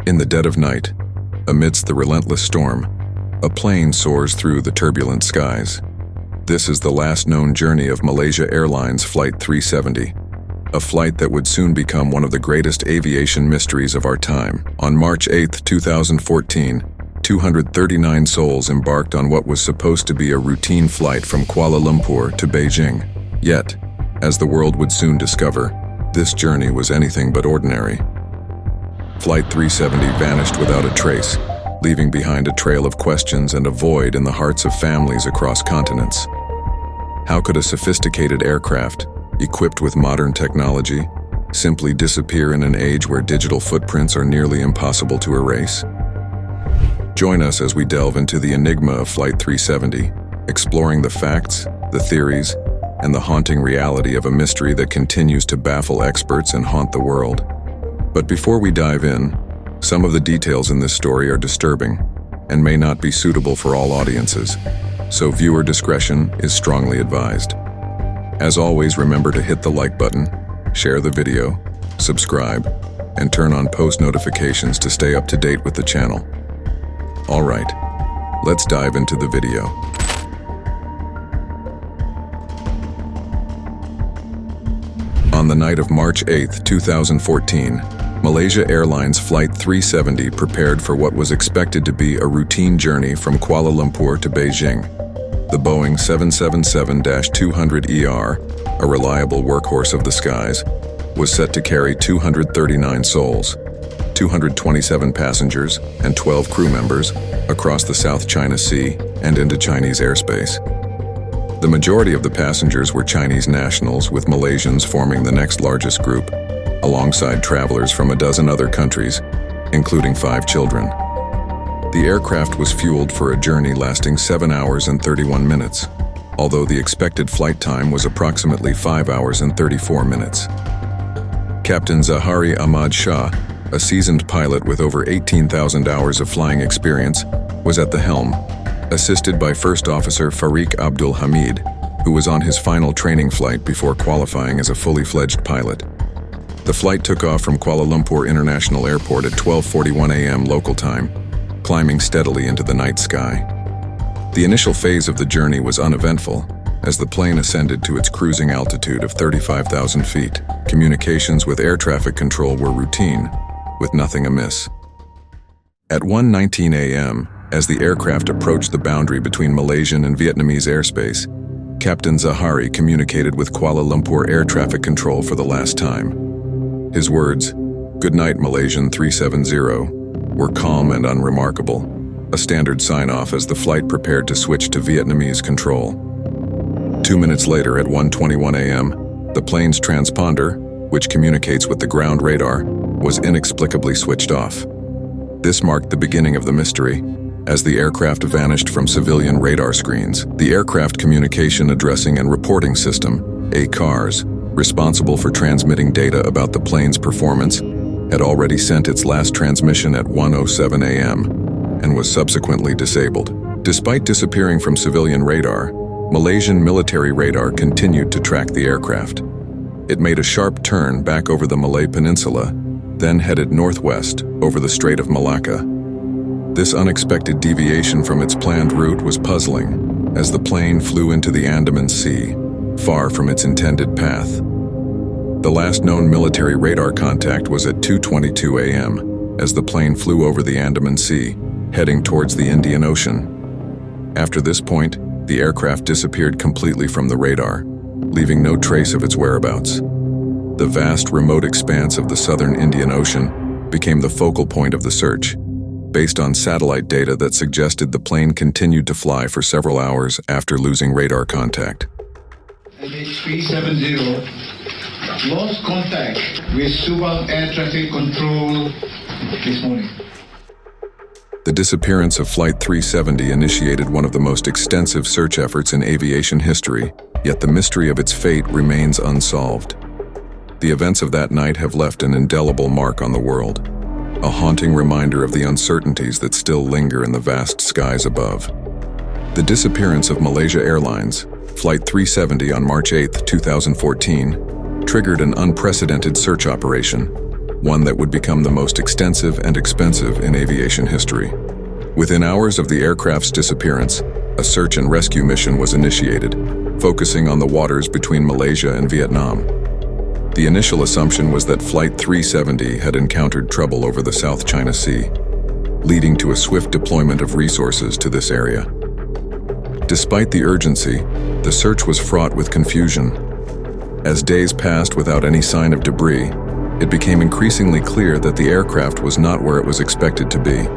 In the dead of night, amidst the relentless storm, a plane soars through the turbulent skies. This is the last known journey of Malaysia Airlines Flight 370, a flight that would soon become one of the greatest aviation mysteries of our time. On March 8, 2014, 239 souls embarked on what was supposed to be a routine flight from Kuala Lumpur to Beijing. Yet, as the world would soon discover, this journey was anything but ordinary. Flight 370 vanished without a trace, leaving behind a trail of questions and a void in the hearts of families across continents. How could a sophisticated aircraft, equipped with modern technology, simply disappear in an age where digital footprints are nearly impossible to erase? Join us as we delve into the enigma of Flight 370, exploring the facts, the theories, and the haunting reality of a mystery that continues to baffle experts and haunt the world. But before we dive in, some of the details in this story are disturbing and may not be suitable for all audiences, so viewer discretion is strongly advised. As always, remember to hit the like button, share the video, subscribe, and turn on post notifications to stay up to date with the channel. All right, let's dive into the video. On the night of March 8, 2014, Malaysia Airlines Flight 370 prepared for what was expected to be a routine journey from Kuala Lumpur to Beijing. The Boeing 777-200ER, a reliable workhorse of the skies, was set to carry 239 souls, 227 passengers, and 12 crew members across the South China Sea and into Chinese airspace. The majority of the passengers were Chinese nationals, with Malaysians forming the next largest group, alongside travelers from a dozen other countries, including 5 children. The aircraft was fueled for a journey lasting 7 hours and 31 minutes, although the expected flight time was approximately 5 hours and 34 minutes. Captain Zahari Ahmad Shah, a seasoned pilot with over 18,000 hours of flying experience, was at the helm, assisted by First Officer Fariq Abdul Hamid, who was on his final training flight before qualifying as a fully fledged pilot. The flight took off from Kuala Lumpur International Airport at 12:41 a.m. local time, climbing steadily into the night sky. The initial phase of the journey was uneventful, as the plane ascended to its cruising altitude of 35,000 feet. Communications with air traffic control were routine, with nothing amiss. At 1:19 a.m., as the aircraft approached the boundary between Malaysian and Vietnamese airspace, Captain Zahari communicated with Kuala Lumpur Air Traffic Control for the last time. His words, "Good night, Malaysian 370, were calm and unremarkable, a standard sign-off as the flight prepared to switch to Vietnamese control. 2 minutes later, at 1:21 a.m., the plane's transponder, which communicates with the ground radar, was inexplicably switched off. This marked the beginning of the mystery, as the aircraft vanished from civilian radar screens. The Aircraft Communication Addressing and Reporting System, ACARS, responsible for transmitting data about the plane's performance, had already sent its last transmission at 1:07 a.m. and was subsequently disabled. Despite disappearing from civilian radar, Malaysian military radar continued to track the aircraft. It made a sharp turn back over the Malay Peninsula, then headed northwest over the Strait of Malacca. This unexpected deviation from its planned route was puzzling, as the plane flew into the Andaman Sea, far from its intended path. The last known military radar contact was at 2:22 a.m., as the plane flew over the Andaman Sea, heading towards the Indian Ocean. After this point, the aircraft disappeared completely from the radar, leaving no trace of its whereabouts. The vast remote expanse of the southern Indian Ocean became the focal point of the search, based on satellite data that suggested the plane continued to fly for several hours after losing radar contact. MH370 lost contact with Subang Air Traffic Control this morning. The disappearance of Flight 370 initiated one of the most extensive search efforts in aviation history, yet the mystery of its fate remains unsolved. The events of that night have left an indelible mark on the world, a haunting reminder of the uncertainties that still linger in the vast skies above. The disappearance of Malaysia Airlines Flight 370 on March 8, 2014, triggered an unprecedented search operation, one that would become the most extensive and expensive in aviation history. Within hours of the aircraft's disappearance, a search and rescue mission was initiated, focusing on the waters between Malaysia and Vietnam. The initial assumption was that Flight 370 had encountered trouble over the South China Sea, leading to a swift deployment of resources to this area. Despite the urgency, the search was fraught with confusion. As days passed without any sign of debris, it became increasingly clear that the aircraft was not where it was expected to be.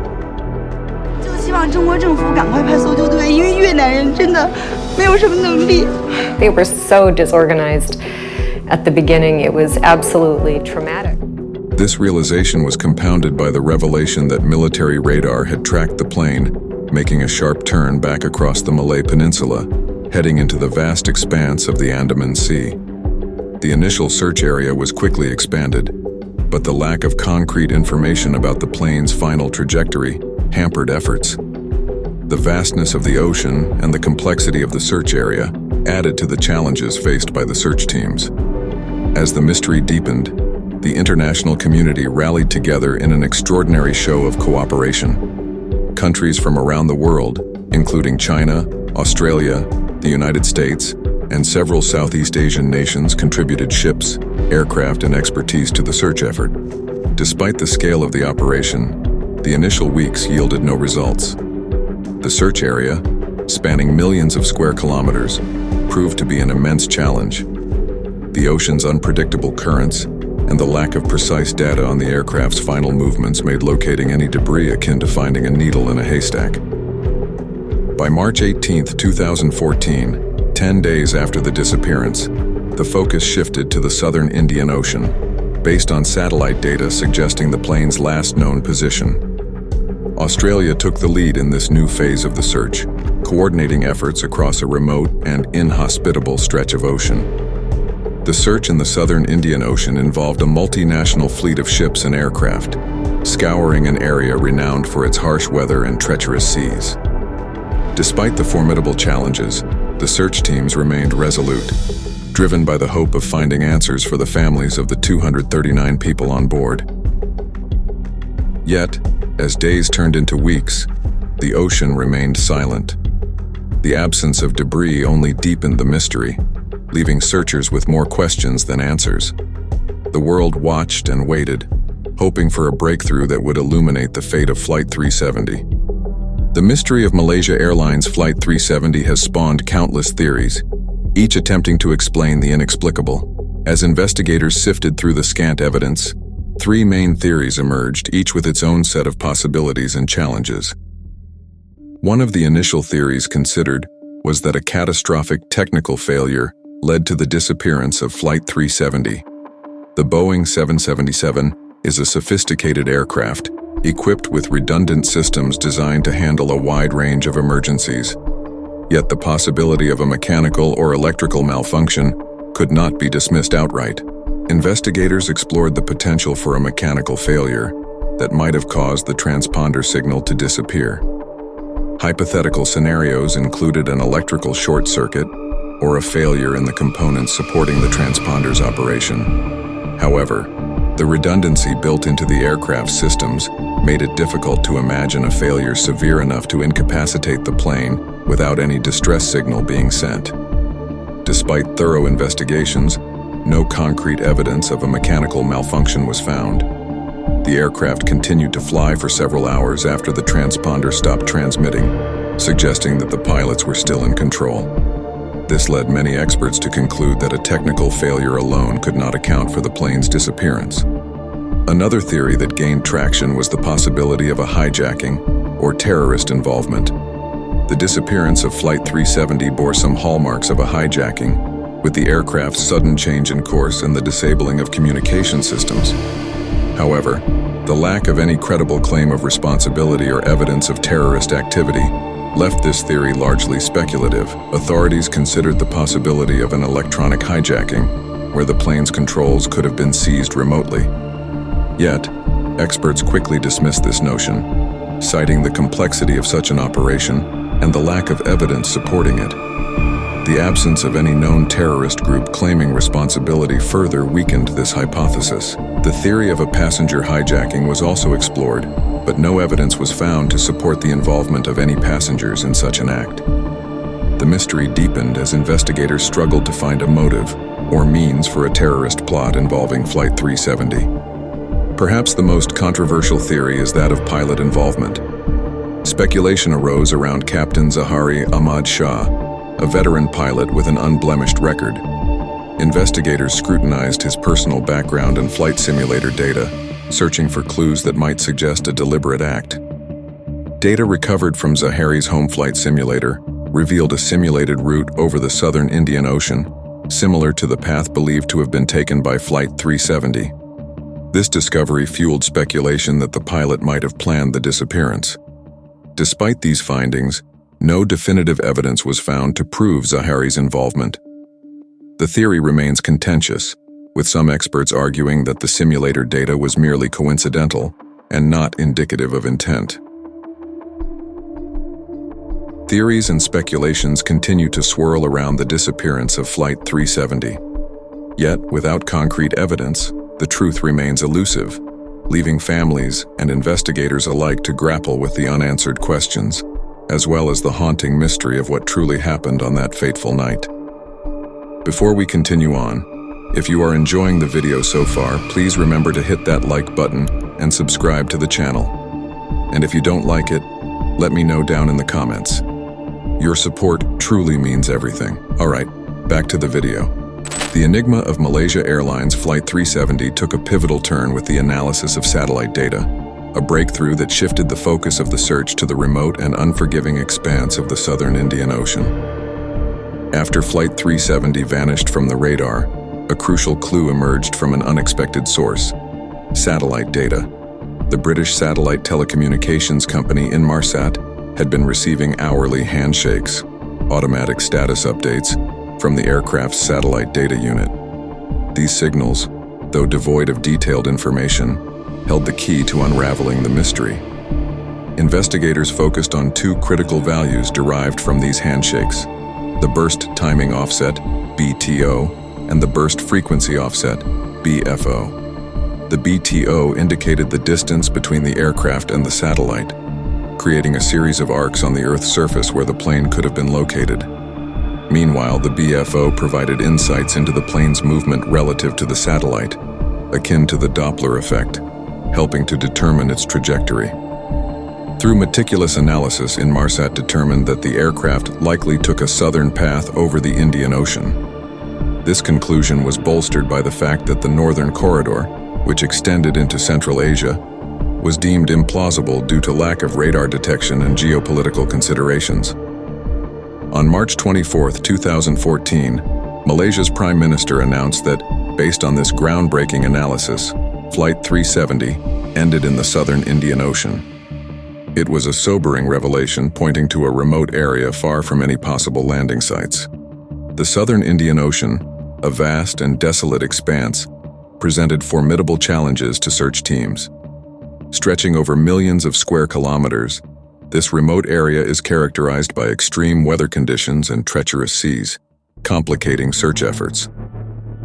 就希望中国政府赶快派搜救队，因为越南人真的没有什么能力。They were so disorganized at the beginning, it was absolutely traumatic. This realization was compounded by the revelation that military radar had tracked the plane, making a sharp turn back across the Malay Peninsula, heading into the vast expanse of the Andaman Sea. The initial search area was quickly expanded, but the lack of concrete information about the plane's final trajectory hampered efforts. The vastness of the ocean and the complexity of the search area added to the challenges faced by the search teams. As the mystery deepened, the international community rallied together in an extraordinary show of cooperation. Countries from around the world, including China, Australia, the United States, and several Southeast Asian nations contributed ships, aircraft, and expertise to the search effort. Despite the scale of the operation, the initial weeks yielded no results. The search area, spanning millions of square kilometers, proved to be an immense challenge. The ocean's unpredictable currents and the lack of precise data on the aircraft's final movements made locating any debris akin to finding a needle in a haystack. By March 18, 2014, 10 days after the disappearance, the focus shifted to the southern Indian Ocean, based on satellite data suggesting the plane's last known position. Australia took the lead in this new phase of the search, coordinating efforts across a remote and inhospitable stretch of ocean. The search in the southern Indian Ocean involved a multinational fleet of ships and aircraft, scouring an area renowned for its harsh weather and treacherous seas. Despite the formidable challenges, the search teams remained resolute, driven by the hope of finding answers for the families of the 239 people on board. Yet, as days turned into weeks, the ocean remained silent. The absence of debris only deepened the mystery, leaving searchers with more questions than answers. The world watched and waited, hoping for a breakthrough that would illuminate the fate of Flight 370. The mystery of Malaysia Airlines Flight 370 has spawned countless theories, each attempting to explain the inexplicable. As investigators sifted through the scant evidence, three main theories emerged, each with its own set of possibilities and challenges. One of the initial theories considered was that a catastrophic technical failure led to the disappearance of Flight 370. The Boeing 777 is a sophisticated aircraft equipped with redundant systems designed to handle a wide range of emergencies. Yet the possibility of a mechanical or electrical malfunction could not be dismissed outright. Investigators explored the potential for a mechanical failure that might have caused the transponder signal to disappear. Hypothetical scenarios included an electrical short circuit or a failure in the components supporting the transponder's operation. However, the redundancy built into the aircraft's systems made it difficult to imagine a failure severe enough to incapacitate the plane without any distress signal being sent. Despite thorough investigations, no concrete evidence of a mechanical malfunction was found. The aircraft continued to fly for several hours after the transponder stopped transmitting, suggesting that the pilots were still in control. This led many experts to conclude that a technical failure alone could not account for the plane's disappearance. Another theory that gained traction was the possibility of a hijacking or terrorist involvement. The disappearance of Flight 370 bore some hallmarks of a hijacking, with the aircraft's sudden change in course and the disabling of communication systems. However, the lack of any credible claim of responsibility or evidence of terrorist activity left this theory largely speculative. Authorities considered the possibility of an electronic hijacking, where the plane's controls could have been seized remotely. Yet, experts quickly dismissed this notion, citing the complexity of such an operation and the lack of evidence supporting it. The absence of any known terrorist group claiming responsibility further weakened this hypothesis. The theory of a passenger hijacking was also explored, but no evidence was found to support the involvement of any passengers in such an act. The mystery deepened as investigators struggled to find a motive or means for a terrorist plot involving Flight 370. Perhaps the most controversial theory is that of pilot involvement. Speculation arose around Captain Zahari Ahmad Shah, a veteran pilot with an unblemished record. Investigators scrutinized his personal background and flight simulator data, searching for clues that might suggest a deliberate act. Data recovered from Zahari's home flight simulator revealed a simulated route over the southern Indian Ocean, similar to the path believed to have been taken by Flight 370. This discovery fueled speculation that the pilot might have planned the disappearance. Despite these findings, no definitive evidence was found to prove Zahari's involvement. The theory remains contentious, with some experts arguing that the simulator data was merely coincidental and not indicative of intent. Theories and speculations continue to swirl around the disappearance of Flight 370. Yet, without concrete evidence, the truth remains elusive, leaving families and investigators alike to grapple with the unanswered questions, as well as the haunting mystery of what truly happened on that fateful night. Before we continue on, if you are enjoying the video so far, please remember to hit that like button and subscribe to the channel. And if you don't like it, let me know down in the comments. Your support truly means everything. Alright, back to the video. The enigma of Malaysia Airlines Flight 370 took a pivotal turn with the analysis of satellite data, a breakthrough that shifted the focus of the search to the remote and unforgiving expanse of the southern Indian Ocean. After Flight 370 vanished from the radar, a crucial clue emerged from an unexpected source: satellite data. The British satellite telecommunications company Inmarsat had been receiving hourly handshakes, automatic status updates, from the aircraft's satellite data unit. These signals, though devoid of detailed information, held the key to unraveling the mystery. Investigators focused on two critical values derived from these handshakes: the burst timing offset, BTO, and the burst frequency offset, BFO. The BTO indicated the distance between the aircraft and the satellite, creating a series of arcs on the Earth's surface where the plane could have been located. Meanwhile, the BFO provided insights into the plane's movement relative to the satellite, akin to the Doppler effect, helping to determine its trajectory. Through meticulous analysis, Inmarsat determined that the aircraft likely took a southern path over the Indian Ocean. This conclusion was bolstered by the fact that the northern corridor, which extended into Central Asia, was deemed implausible due to lack of radar detection and geopolitical considerations. On March 24, 2014, Malaysia's Prime Minister announced that, based on this groundbreaking analysis, Flight 370 ended in the southern Indian Ocean. It was a sobering revelation pointing to a remote area far from any possible landing sites. The southern Indian Ocean, a vast and desolate expanse, presented formidable challenges to search teams. Stretching over millions of square kilometers, this remote area is characterized by extreme weather conditions and treacherous seas, complicating search efforts.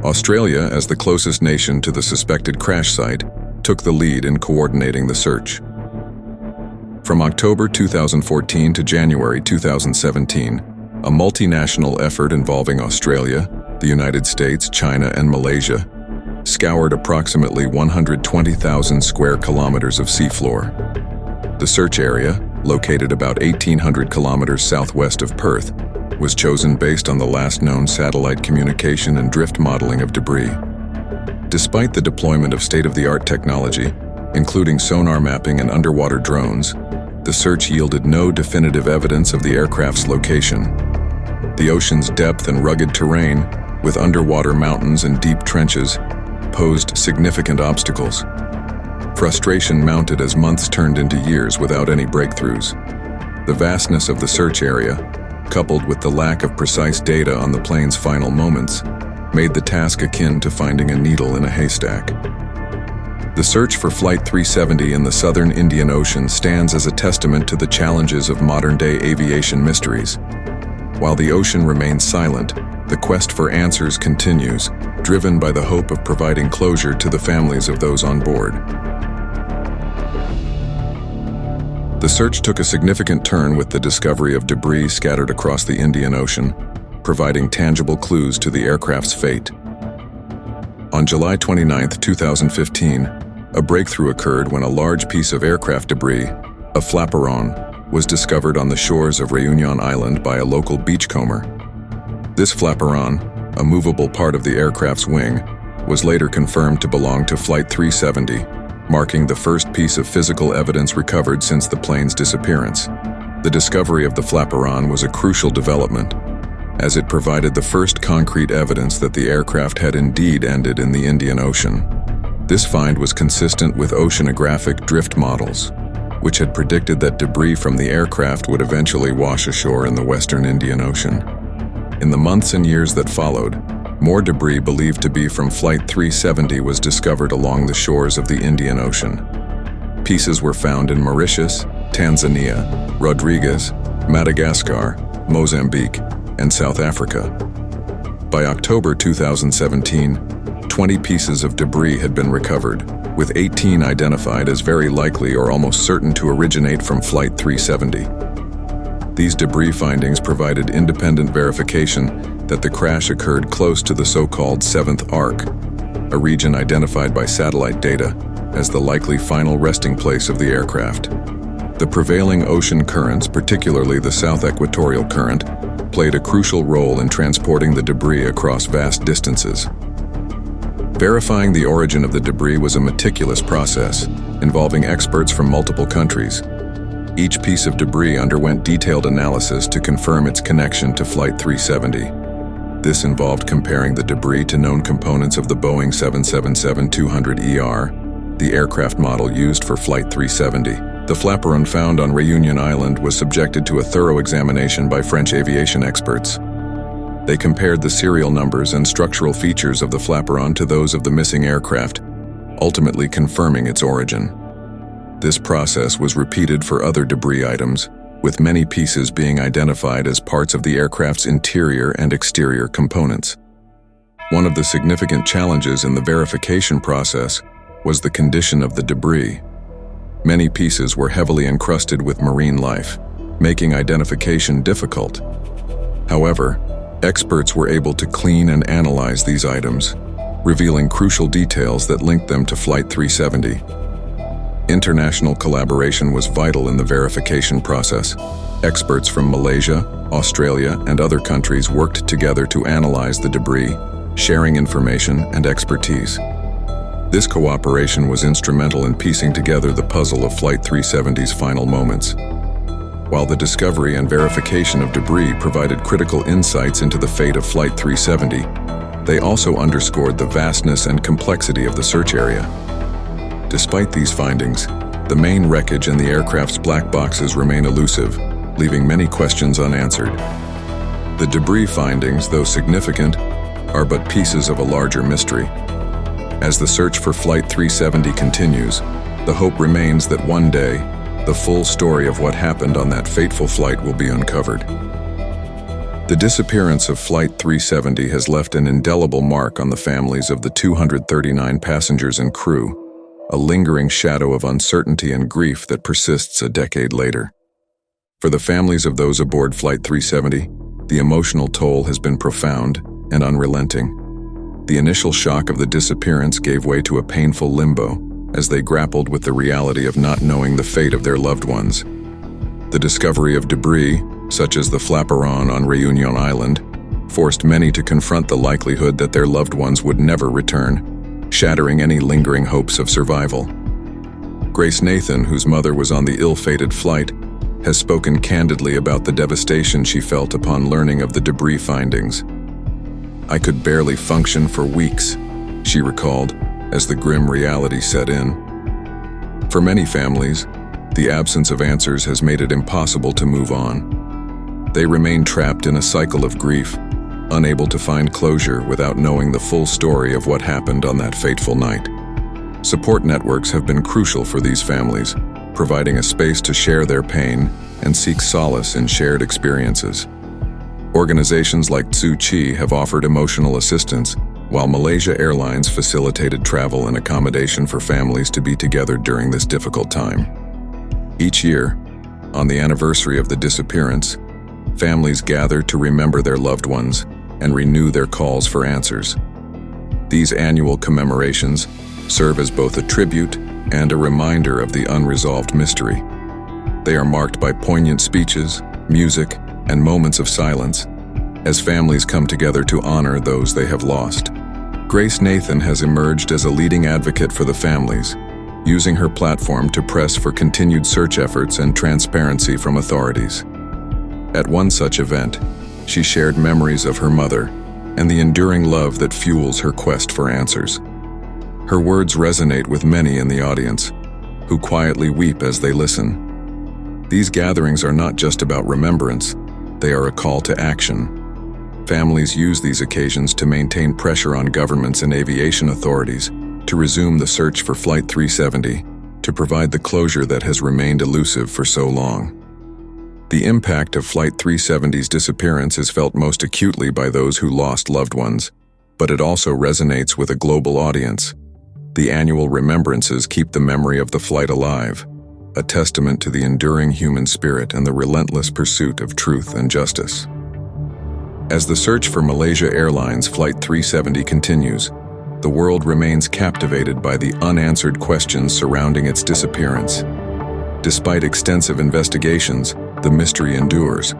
Australia, as the closest nation to the suspected crash site, took the lead in coordinating the search. From October 2014 to January 2017, a multinational effort involving Australia, the United States, China, and Malaysia scoured approximately 120,000 square kilometers of seafloor. The search area, located about 1,800 kilometers southwest of Perth, was chosen based on the last known satellite communication and drift modeling of debris. Despite the deployment of state-of-the-art technology, including sonar mapping and underwater drones, the search yielded no definitive evidence of the aircraft's location. The ocean's depth and rugged terrain, with underwater mountains and deep trenches, posed significant obstacles. Frustration mounted as months turned into years without any breakthroughs. The vastness of the search area, coupled with the lack of precise data on the plane's final moments, made the task akin to finding a needle in a haystack. The search for Flight 370 in the southern Indian Ocean stands as a testament to the challenges of modern-day aviation mysteries. While the ocean remains silent, the quest for answers continues, driven by the hope of providing closure to the families of those on board. The search took a significant turn with the discovery of debris scattered across the Indian Ocean, providing tangible clues to the aircraft's fate. On July 29, 2015, a breakthrough occurred when a large piece of aircraft debris, a flaperon, was discovered on the shores of Réunion Island by a local beachcomber. This flaperon, a movable part of the aircraft's wing, was later confirmed to belong to Flight 370, marking the first piece of physical evidence recovered since the plane's disappearance. The discovery of the flaperon was a crucial development, as it provided the first concrete evidence that the aircraft had indeed ended in the Indian Ocean. This find was consistent with oceanographic drift models, which had predicted that debris from the aircraft would eventually wash ashore in the western Indian Ocean. In the months and years that followed, more debris believed to be from Flight 370 was discovered along the shores of the Indian Ocean. Pieces were found in Mauritius, Tanzania, Rodriguez, Madagascar, Mozambique, and South Africa. By October 2017, 20 pieces of debris had been recovered, with 18 identified as very likely or almost certain to originate from Flight 370. These debris findings provided independent verification that the crash occurred close to the so-called Seventh Arc, a region identified by satellite data as the likely final resting place of the aircraft. The prevailing ocean currents, particularly the South Equatorial Current, played a crucial role in transporting the debris across vast distances. Verifying the origin of the debris was a meticulous process, involving experts from multiple countries. Each piece of debris underwent detailed analysis to confirm its connection to Flight 370. This involved comparing the debris to known components of the Boeing 777-200ER, the aircraft model used for Flight 370. The flaperon found on Réunion Island was subjected to a thorough examination by French aviation experts. They compared the serial numbers and structural features of the flaperon to those of the missing aircraft, ultimately confirming its origin. This process was repeated for other debris items, with many pieces being identified as parts of the aircraft's interior and exterior components. One of the significant challenges in the verification process was the condition of the debris. Many pieces were heavily encrusted with marine life, making identification difficult. However, experts were able to clean and analyze these items, revealing crucial details that linked them to Flight 370. International collaboration was vital in the verification process. Experts from Malaysia, Australia, and other countries worked together to analyze the debris, sharing information and expertise. This cooperation was instrumental in piecing together the puzzle of Flight 370's final moments. While the discovery and verification of debris provided critical insights into the fate of Flight 370, they also underscored the vastness and complexity of the search area. Despite these findings, the main wreckage and the aircraft's black boxes remain elusive, leaving many questions unanswered. The debris findings, though significant, are but pieces of a larger mystery. As the search for Flight 370 continues, the hope remains that one day, the full story of what happened on that fateful flight will be uncovered. The disappearance of Flight 370 has left an indelible mark on the families of the 239 passengers and crew, a lingering shadow of uncertainty and grief that persists a decade later. For the families of those aboard Flight 370, the emotional toll has been profound and unrelenting. The initial shock of the disappearance gave way to a painful limbo as they grappled with the reality of not knowing the fate of their loved ones. The discovery of debris, such as the flaperon on Réunion Island, forced many to confront the likelihood that their loved ones would never return, shattering any lingering hopes of survival. Grace Nathan, whose mother was on the ill-fated flight, has spoken candidly about the devastation she felt upon learning of the debris findings. "I could barely function for weeks," she recalled, as the grim reality set in. For many families, the absence of answers has made it impossible to move on. They remain trapped in a cycle of grief, unable to find closure without knowing the full story of what happened on that fateful night. Support networks have been crucial for these families, providing a space to share their pain and seek solace in shared experiences. Organizations like Tzu Chi have offered emotional assistance, while Malaysia Airlines facilitated travel and accommodation for families to be together during this difficult time. Each year, on the anniversary of the disappearance, families gather to remember their loved ones and renew their calls for answers. These annual commemorations serve as both a tribute and a reminder of the unresolved mystery. They are marked by poignant speeches, music, and moments of silence as families come together to honor those they have lost. Grace Nathan has emerged as a leading advocate for the families, using her platform to press for continued search efforts and transparency from authorities. At one such event, she shared memories of her mother and the enduring love that fuels her quest for answers. Her words resonate with many in the audience, who quietly weep as they listen. These gatherings are not just about remembrance, they are a call to action. Families use these occasions to maintain pressure on governments and aviation authorities to resume the search for Flight 370, to provide the closure that has remained elusive for so long. The impact of Flight 370's disappearance is felt most acutely by those who lost loved ones, but it also resonates with a global audience. The annual remembrances keep the memory of the flight alive, a testament to the enduring human spirit and the relentless pursuit of truth and justice. As the search for Malaysia Airlines Flight 370 continues, the world remains captivated by the unanswered questions surrounding its disappearance. Despite extensive investigations, the mystery endures,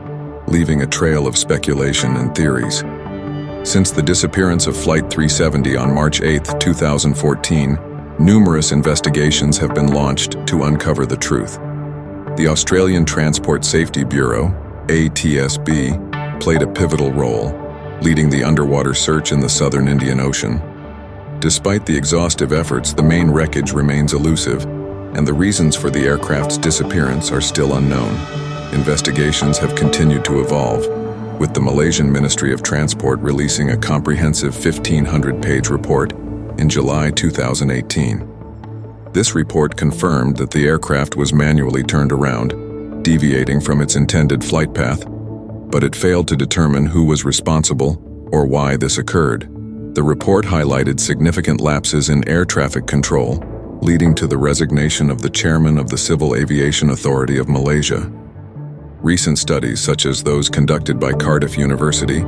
leaving a trail of speculation and theories. Since the disappearance of Flight 370 on March 8, 2014, numerous investigations have been launched to uncover the truth. The Australian Transport Safety Bureau, ATSB, played a pivotal role, leading the underwater search in the southern Indian Ocean. Despite the exhaustive efforts, the main wreckage remains elusive, and the reasons for the aircraft's disappearance are still unknown. Investigations have continued to evolve, with the Malaysian Ministry of Transport releasing a comprehensive 1,500-page report in July 2018. This report confirmed that the aircraft was manually turned around, deviating from its intended flight path, but it failed to determine who was responsible or why this occurred. The report highlighted significant lapses in air traffic control, leading to the resignation of the chairman of the Civil Aviation Authority of Malaysia. Recent studies, such as those conducted by Cardiff University,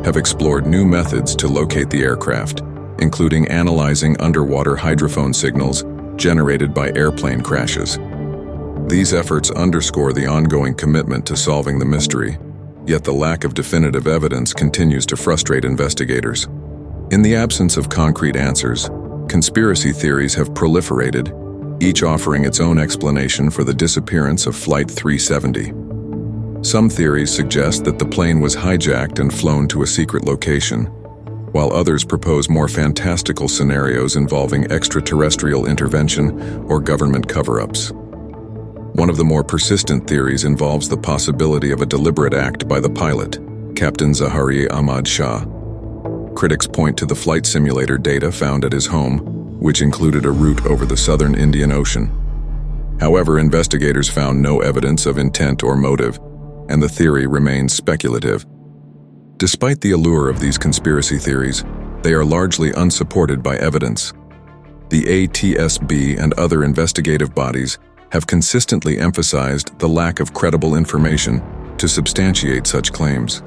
have explored new methods to locate the aircraft, including analyzing underwater hydrophone signals generated by airplane crashes. These efforts underscore the ongoing commitment to solving the mystery, yet the lack of definitive evidence continues to frustrate investigators. In the absence of concrete answers, conspiracy theories have proliferated, each offering its own explanation for the disappearance of Flight 370. Some theories suggest that the plane was hijacked and flown to a secret location, while others propose more fantastical scenarios involving extraterrestrial intervention or government cover-ups. One of the more persistent theories involves the possibility of a deliberate act by the pilot, Captain Zahari Ahmad Shah. Critics point to the flight simulator data found at his home, which included a route over the southern Indian Ocean. However, investigators found no evidence of intent or motive, and the theory remains speculative. Despite the allure of these conspiracy theories, they are largely unsupported by evidence. The ATSB and other investigative bodies have consistently emphasized the lack of credible information to substantiate such claims.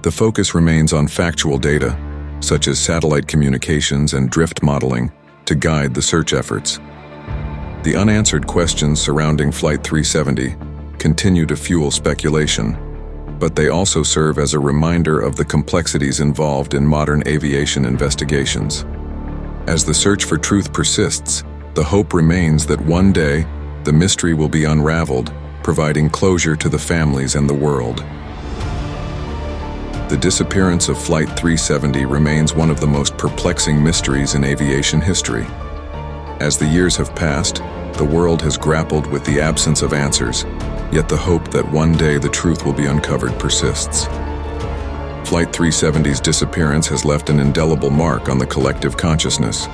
The focus remains on factual data, such as satellite communications and drift modeling, to guide the search efforts. The unanswered questions surrounding Flight 370 continue to fuel speculation, but they also serve as a reminder of the complexities involved in modern aviation investigations. As the search for truth persists, the hope remains that one day the mystery will be unraveled, providing closure to the families and the world. The disappearance of Flight 370 remains one of the most perplexing mysteries in aviation history. As the years have passed, the world has grappled with the absence of answers, yet the hope that one day the truth will be uncovered persists. Flight 370's disappearance has left an indelible mark on the collective consciousness.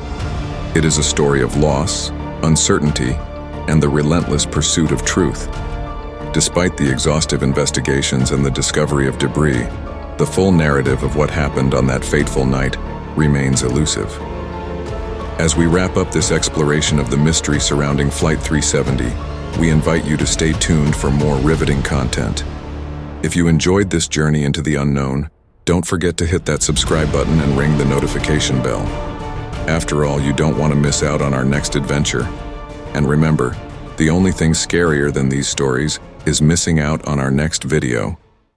It is a story of loss, uncertainty, and the relentless pursuit of truth. Despite the exhaustive investigations and the discovery of debris, the full narrative of what happened on that fateful night remains elusive. As we wrap up this exploration of the mystery surrounding Flight 370, we invite you to stay tuned for more riveting content. If you enjoyed this journey into the unknown, don't forget to hit that subscribe button and ring the notification bell. After all, you don't want to miss out on our next adventure. And remember, the only thing scarier than these stories is missing out on our next video.